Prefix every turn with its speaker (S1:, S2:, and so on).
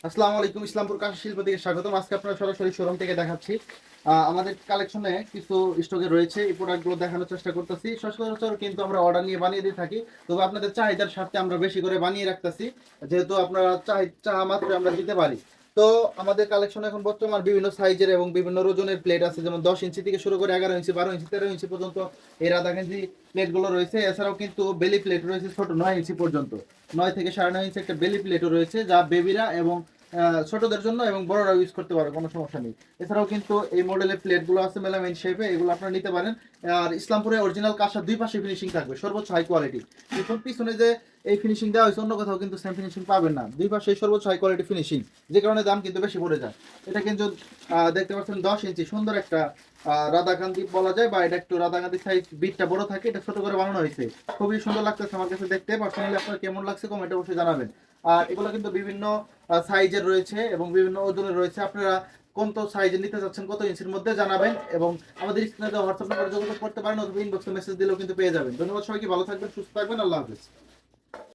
S1: আসসালামু আলাইকুম। ইসলামপুর কাঁসা শিল্প থেকে স্বাগতম। আজকে আপনারা সরাসরি শোরুম থেকে দেখাচ্ছি। আমাদের কালেকশনে কিছু স্টকে রয়েছে, এই প্রোডাক্টগুলো দেখানোর চেষ্টা করতেছি। সচরাচর কিন্তু আমরা অর্ডার নিয়ে বানিয়ে দিয়ে থাকি, তবে আপনাদের চাহিদার স্বার্থে আমরা বেশি করে বানিয়ে রাখতেছি, যেহেতু আপনারা চাহা মাত্র আমরা দিতে পারি। তো আমাদের কালেকশনে এখন বর্তমান বিভিন্ন সাইজের এবং বিভিন্ন ওজনের প্লেট আছে, যেমন 10 ইঞ্চি থেকে শুরু করে 11 ইঞ্চি, 12 ইঞ্চি, 13 ইঞ্চি পর্যন্ত এই রাধাকান্দি প্লেটগুলো রয়েছে। এছাড়াও কিন্তু বেলি প্লেট রয়েছে ছোট 9 ইঞ্চি পর্যন্ত। 9 থেকে 9.5 ইঞ্চি একটা বেলি প্লেটও রয়েছে, যা বেবিরা এবং ছোটদের জন্য এবং বড়রাও ইউজ করতে পারে, কোনো সমস্যা নেই। এছাড়াও কিন্তু এই মডেলের প্লেটগুলো আছে মেলামাইন শেপে, এগুলো আপনারা নিতে পারেন। আর ইসলামপুরে অরিজিনাল কাঁসা দুই পাশে ফিনিশিং থাকবে, সর্বোচ্চ হাই কোয়ালিটি। দেখুন পিছনে যে এই ফিনিশিং দেওয়া হয়েছে, অন্য কোথাও কিন্তু সেম ফিনিশিং পাবেন না। দুই পাশে সর্বোচ্চ হাই কোয়ালিটি ফিনিশিং, যে কারণে দাম কিন্তু বেশি পড়ে যায়। এটা কিন্তু দেখতে পাচ্ছেন 10 ইঞ্চি সুন্দর একটা রাধাকান্দি বলা যায়, বা এটা একটু রাধাকান্দি সাইজ বিটটা বড় থাকে, এটা ছোট করে বানানো হয়েছে। খুবই সুন্দর লাগতেছে আমার কাছে দেখতে। পার্সোনালি আপনার কেমন লাগছে কমেন্টে অবশ্যই জানাবেন। আর এগুলো কিন্তু বিভিন্ন সাইজের রয়েছে এবং বিভিন্ন ওজনের রয়েছে। আপনারা কোন সাইজে নিতে চাচ্ছেন, কত ইঞ্চির মধ্যে জানাবেন, এবং আমাদের স্ক্রিনে দেওয়া হোয়াটসঅ্যাপ নাম্বারে যোগাযোগ করতে পারেন, অথবা ইনবক্সে মেসেজ দিলেও কিন্তু পেয়ে যাবেন। ধন্যবাদ সবাইকে, ভালো থাকবেন, সুস্থ থাকবেন, আল্লাহ হাফেজ।